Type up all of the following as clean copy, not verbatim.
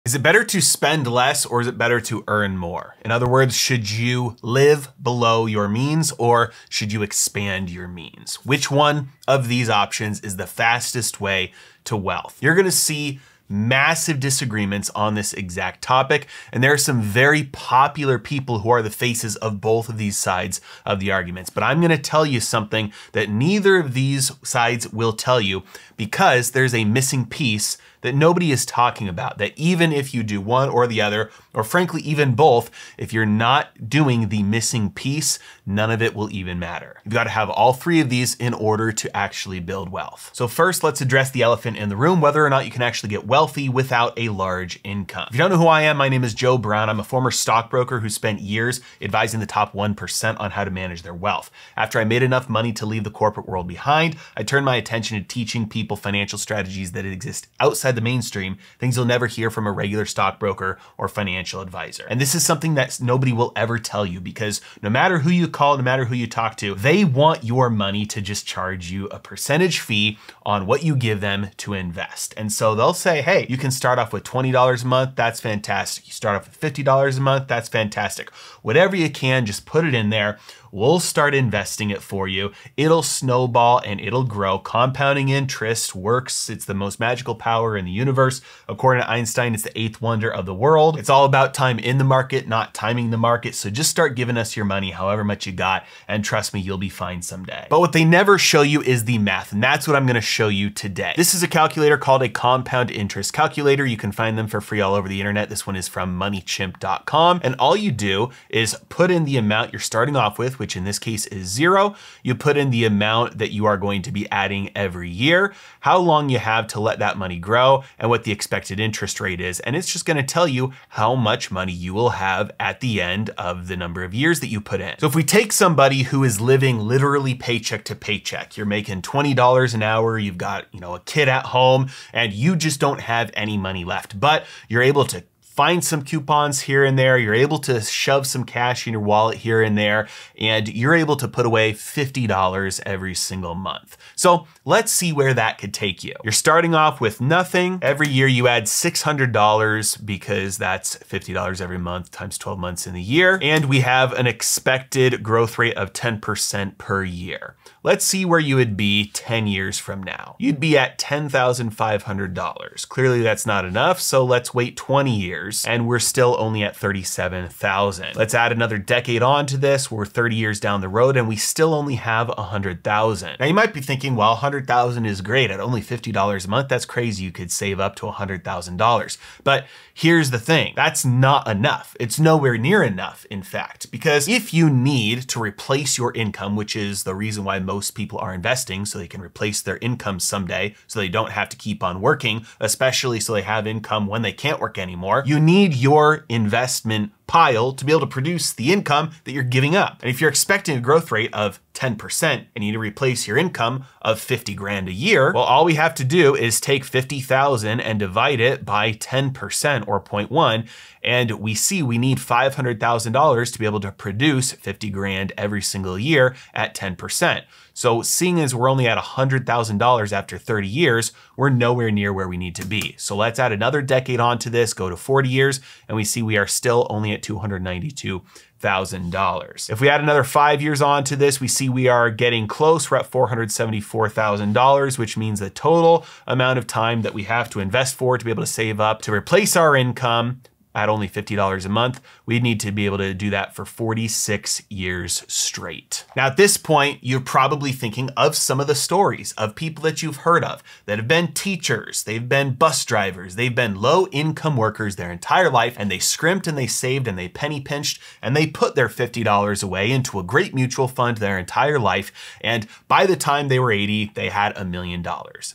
Is it better to spend less or is it better to earn more? In other words, should you live below your means or should you expand your means? Which one of these options is the fastest way to wealth? You're gonna see massive disagreements on this exact topic, and there are some very popular people who are the faces of both of these sides of the arguments. But I'm gonna tell you something that neither of these sides will tell you, because there's a missing piece that nobody is talking about, that even if you do one or the other, or frankly, even both, if you're not doing the missing piece, none of it will even matter. You've got to have all three of these in order to actually build wealth. So first, let's address the elephant in the room, whether or not you can actually get wealthy without a large income. If you don't know who I am, my name is Joe Brown. I'm a former stockbroker who spent years advising the top 1% on how to manage their wealth. After I made enough money to leave the corporate world behind, I turned my attention to teaching people financial strategies that exist outside the mainstream, things you'll never hear from a regular stockbroker or financial advisor. And this is something that nobody will ever tell you, because no matter who you call, no matter who you talk to, they want your money to just charge you a percentage fee on what you give them to invest. And so they'll say, hey, you can start off with $20 a month, that's fantastic. You start off with $50 a month, that's fantastic. Whatever you can, just put it in there. We'll start investing it for you. It'll snowball and it'll grow. Compounding interest works. It's the most magical power in the universe. According to Einstein, it's the 8th wonder of the world. It's all about time in the market, not timing the market. So just start giving us your money, however much you got, and trust me, you'll be fine someday. But what they never show you is the math, and that's what I'm gonna show you today. This is a calculator called a compound interest calculator. You can find them for free all over the internet. This one is from moneychimp.com. And all you do is put in the amount you're starting off with, which in this case is 0. You put in the amount that you are going to be adding every year, how long you have to let that money grow, and what the expected interest rate is. And it's just gonna tell you how much money you will have at the end of the number of years that you put in. So if we take somebody who is living literally paycheck to paycheck, you're making $20 an hour, you've got, a kid at home, and you just don't have any money left, but you're able to find some coupons here and there, you're able to shove some cash in your wallet here and there, and you're able to put away $50 every single month. So let's see where that could take you. You're starting off with nothing. Every year you add $600 because that's $50 every month times 12 months in the year. And we have an expected growth rate of 10% per year. Let's see where you would be 10 years from now. You'd be at $10,500. Clearly that's not enough, so let's wait 20 years and we're still only at $37,000. Let's add another decade on to this. We're 30 years down the road and we still only have $100,000. Now you might be thinking, well, $100,000 is great. At only $50 a month, that's crazy. You could save up to $100,000. But here's the thing, that's not enough. It's nowhere near enough, in fact, because if you need to replace your income, which is the reason why most people are investing, so they can replace their income someday, so they don't have to keep on working, especially so they have income when they can't work anymore, you need your investment pile to be able to produce the income that you're giving up. And if you're expecting a growth rate of 10% and you need to replace your income of 50 grand a year, well, all we have to do is take 50,000 and divide it by 10% or 0.1. And we see we need $500,000 to be able to produce 50 grand every single year at 10%. So seeing as we're only at $100,000 after 30 years, we're nowhere near where we need to be. So let's add another decade onto this, go to 40 years, and we see we are still only at $292,000. If we add another 5 years onto this, we see we are getting close. We're at $474,000, which means the total amount of time that we have to invest for to be able to save up to replace our income at only $50 a month, we'd need to be able to do that for 46 years straight. Now at this point, you're probably thinking of some of the stories of people that you've heard of that have been teachers, they've been bus drivers, they've been low income workers their entire life, and they scrimped and they saved and they penny pinched and they put their $50 away into a great mutual fund their entire life. And by the time they were 80, they had $1 million.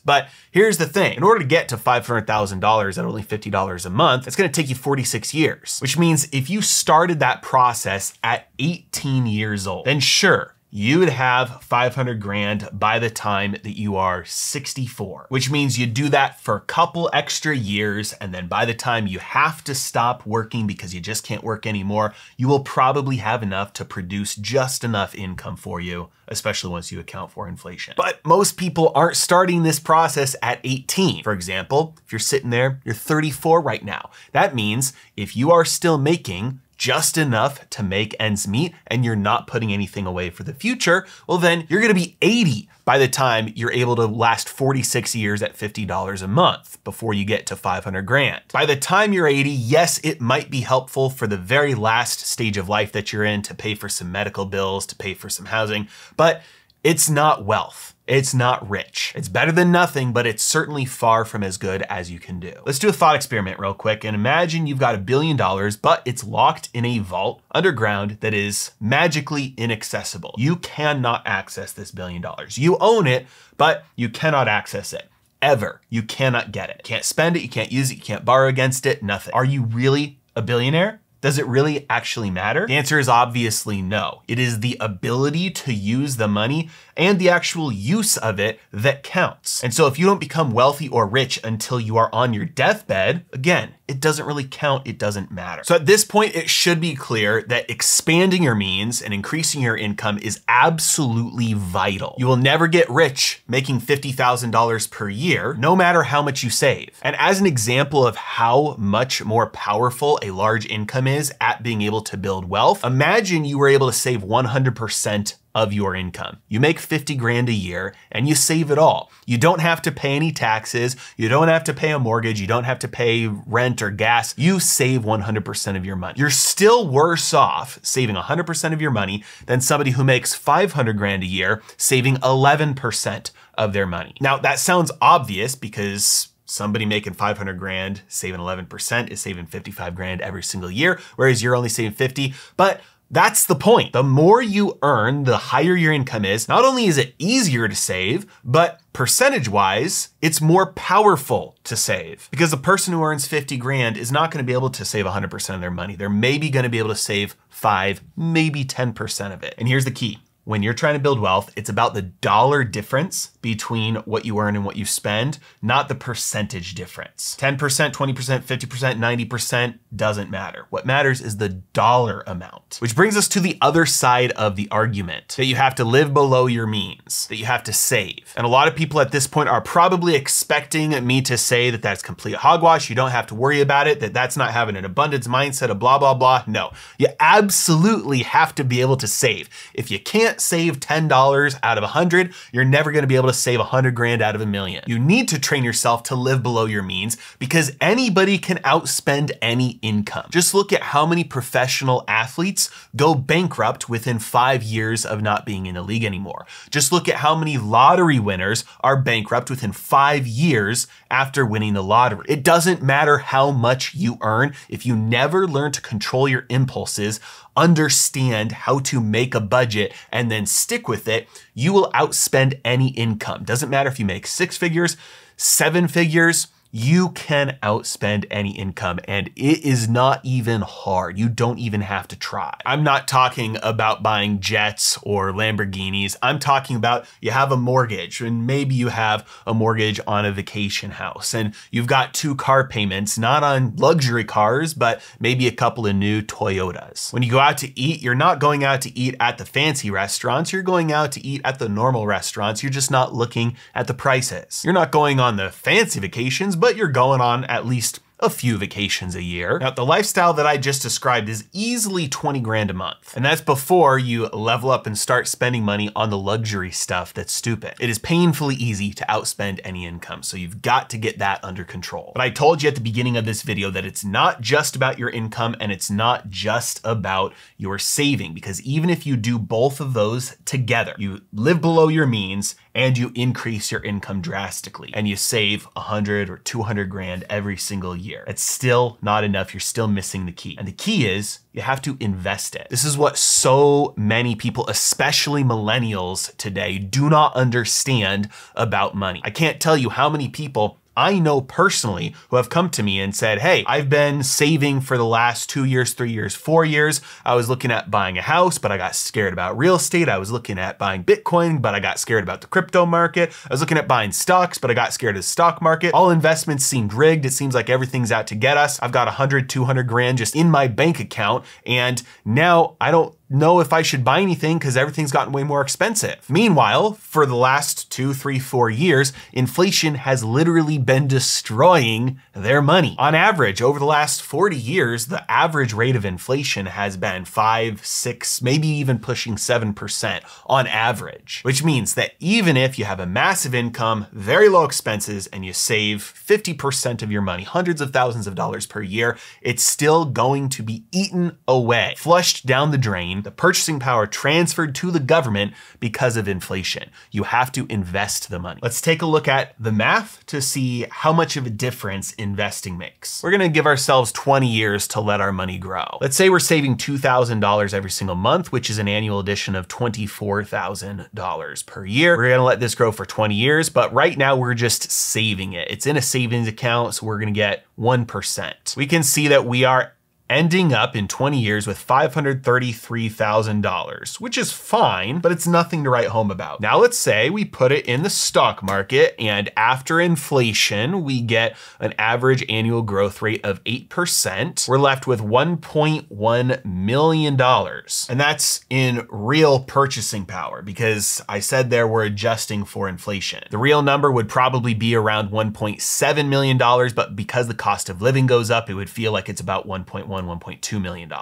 But here's the thing, in order to get to $500,000 at only $50 a month, it's gonna take you 46 years, which means if you started that process at 18 years old, then sure, you would have 500 grand by the time that you are 64, which means you do that for a couple extra years. And then by the time you have to stop working because you just can't work anymore, you will probably have enough to produce just enough income for you, especially once you account for inflation. But most people aren't starting this process at 18. For example, if you're sitting there, you're 34 right now. That means if you are still making just enough to make ends meet and you're not putting anything away for the future, well then you're gonna be 80 by the time you're able to last 46 years at $50 a month before you get to 500 grand. By the time you're 80, yes, it might be helpful for the very last stage of life that you're in to pay for some medical bills, to pay for some housing, but it's not wealth. It's not rich. It's better than nothing, but it's certainly far from as good as you can do. Let's do a thought experiment real quick and imagine you've got $1 billion, but it's locked in a vault underground that is magically inaccessible. You cannot access this $1 billion. You own it, but you cannot access it. Ever. You cannot get it. You can't spend it, you can't use it, you can't borrow against it, nothing. Are you really a billionaire? Does it really actually matter? The answer is obviously no. It is the ability to use the money and the actual use of it that counts. And so if you don't become wealthy or rich until you are on your deathbed, again, it doesn't really count, it doesn't matter. So at this point, it should be clear that expanding your means and increasing your income is absolutely vital. You will never get rich making $50,000 per year, no matter how much you save. And as an example of how much more powerful a large income is at being able to build wealth, imagine you were able to save 100% of your income. You make 50 grand a year and you save it all. You don't have to pay any taxes. You don't have to pay a mortgage. You don't have to pay rent or gas. You save 100% of your money. You're still worse off saving 100% of your money than somebody who makes 500 grand a year, saving 11% of their money. Now that sounds obvious because somebody making 500 grand, saving 11% is saving 55 grand every single year, whereas you're only saving 50, but that's the point. The more you earn, the higher your income is. Not only is it easier to save, but percentage-wise, it's more powerful to save. Because the person who earns 50 grand is not gonna be able to save 100% of their money. They're maybe gonna be able to save 5, maybe 10% of it. And here's the key. When you're trying to build wealth, it's about the dollar difference between what you earn and what you spend, not the percentage difference. 10%, 20%, 50%, 90% doesn't matter. What matters is the dollar amount. Which brings us to the other side of the argument, that you have to live below your means, that you have to save. And a lot of people at this point are probably expecting me to say that that's complete hogwash, you don't have to worry about it, that that's not having an abundance mindset of blah, blah, blah. No, you absolutely have to be able to save. If you can't save $10 out of 100, you're never gonna be able to save 100 grand out of $1 million. You need to train yourself to live below your means because anybody can outspend any income. Just look at how many professional athletes go bankrupt within 5 years of not being in a league anymore. Just look at how many lottery winners are bankrupt within 5 years after winning the lottery. It doesn't matter how much you earn if you never learn to control your impulses, understand how to make a budget, and then stick with it, you will outspend any income. Doesn't matter if you make 6 figures, 7 figures, you can outspend any income, and it is not even hard. You don't even have to try. I'm not talking about buying jets or Lamborghinis. I'm talking about you have a mortgage, and maybe you have a mortgage on a vacation house, and you've got 2 car payments, not on luxury cars, but maybe a couple of new Toyotas. When you go out to eat, you're not going out to eat at the fancy restaurants. You're going out to eat at the normal restaurants. You're just not looking at the prices. You're not going on the fancy vacations, but you're going on at least a few vacations a year. Now, the lifestyle that I just described is easily 20 grand a month. And that's before you level up and start spending money on the luxury stuff that's stupid. It is painfully easy to outspend any income, so you've got to get that under control. But I told you at the beginning of this video that it's not just about your income and it's not just about your saving, because even if you do both of those together, you live below your means and you increase your income drastically and you save 100 or 200 grand every single year. It's still not enough. You're still missing the key. And the key is you have to invest it. This is what so many people, especially millennials today, do not understand about money. I can't tell you how many people I know personally who have come to me and said, hey, I've been saving for the last 2 years, 3 years, 4 years. I was looking at buying a house, but I got scared about real estate. I was looking at buying Bitcoin, but I got scared about the crypto market. I was looking at buying stocks, but I got scared of the stock market. All investments seemed rigged. It seems like everything's out to get us. I've got 100, 200 grand just in my bank account. And now I don't know if I should buy anything because everything's gotten way more expensive. Meanwhile, for the last 2, 3, 4 years, inflation has literally been destroying their money. On average, over the last 40 years, the average rate of inflation has been 5, 6, maybe even pushing 7% on average, which means that even if you have a massive income, very low expenses, and you save 50% of your money, hundreds of thousands of dollars per year, it's still going to be eaten away, flushed down the drain, the purchasing power transferred to the government because of inflation. You have to invest the money. Let's take a look at the math to see how much of a difference investing makes. We're gonna give ourselves 20 years to let our money grow. Let's say we're saving $2,000 every single month, which is an annual addition of $24,000 per year. We're gonna let this grow for 20 years, but right now we're just saving it. It's in a savings account, so we're gonna get 1%. We can see that we are ending up in 20 years with $533,000, which is fine, but it's nothing to write home about. Now let's say we put it in the stock market, and after inflation, we get an average annual growth rate of 8%. We're left with $1.1 million. And that's in real purchasing power, because I said there we're adjusting for inflation. The real number would probably be around $1.7 million, but because the cost of living goes up, it would feel like it's about $1.2 million.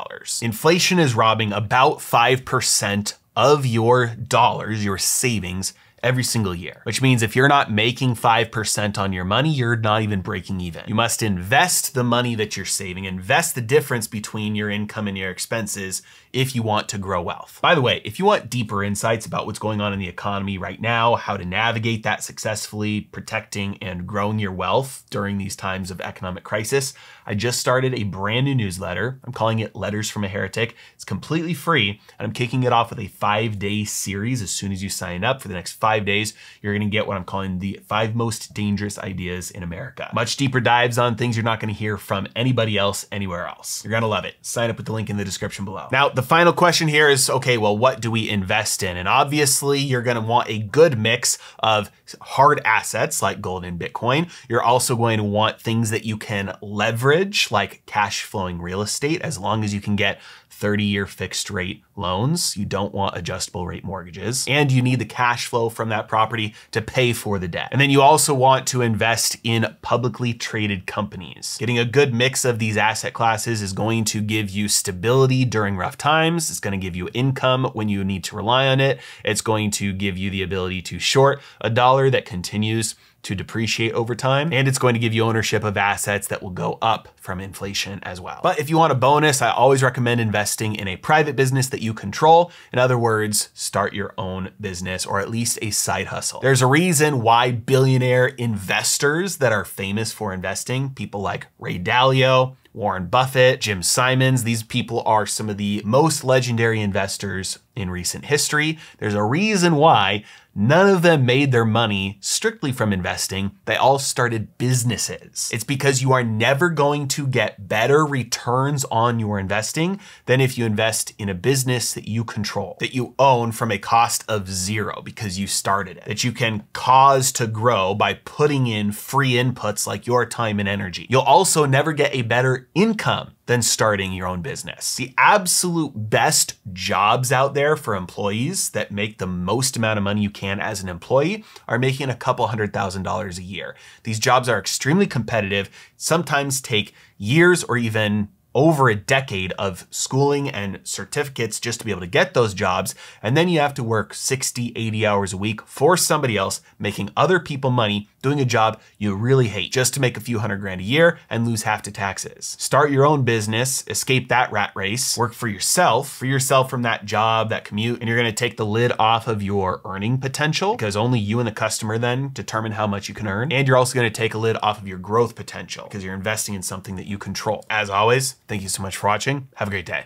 Inflation is robbing about 5% of your dollars, your savings, every single year, which means if you're not making 5% on your money, you're not even breaking even. You must invest the money that you're saving, invest the difference between your income and your expenses if you want to grow wealth. By the way, if you want deeper insights about what's going on in the economy right now, how to navigate that successfully, protecting and growing your wealth during these times of economic crisis, I just started a brand new newsletter. I'm calling it Letters from a Heretic. It's completely free, and I'm kicking it off with a 5-day series. As soon as you sign up for the next 5 days, you're gonna get what I'm calling the 5 most dangerous ideas in America. Much deeper dives on things you're not gonna hear from anybody else anywhere else. You're gonna love it. Sign up with the link in the description below. Now, the final question here is, okay, well, what do we invest in? And obviously you're gonna want a good mix of hard assets like gold and Bitcoin. You're also going to want things that you can leverage, like cash flowing real estate, as long as you can get 30-year fixed rate loans. You don't want adjustable rate mortgages, and you need the cash flow from that property to pay for the debt. And then you also want to invest in publicly traded companies. Getting a good mix of these asset classes is going to give you stability during rough times. It's going to give you income when you need to rely on it. It's going to give you the ability to short a dollar that continues to depreciate over time, and it's going to give you ownership of assets that will go up from inflation as well. But if you want a bonus, I always recommend investing in a private business that you control. In other words, start your own business, or at least a side hustle. There's a reason why billionaire investors that are famous for investing, people like Ray Dalio, Warren Buffett, Jim Simons, these people are some of the most legendary investors in recent history. There's a reason why none of them made their money strictly from investing. They all started businesses. It's because you are never going to get better returns on your investing than if you invest in a business that you control, that you own from a cost of zero because you started it, that you can cause to grow by putting in free inputs like your time and energy. You'll also never get a better income than starting your own business. The absolute best jobs out there for employees that make the most amount of money you can as an employee are making a couple $100,000 a year. These jobs are extremely competitive, sometimes take years or even over a decade of schooling and certificates just to be able to get those jobs. And then you have to work 60, 80 hours a week for somebody else, making other people money, doing a job you really hate just to make a few $100 grand a year and lose half to taxes. Start your own business, escape that rat race, work for yourself, free yourself from that job, that commute, and you're gonna take the lid off of your earning potential, because only you and the customer then determine how much you can earn. And you're also gonna take a lid off of your growth potential because you're investing in something that you control. As always, thank you so much for watching. Have a great day.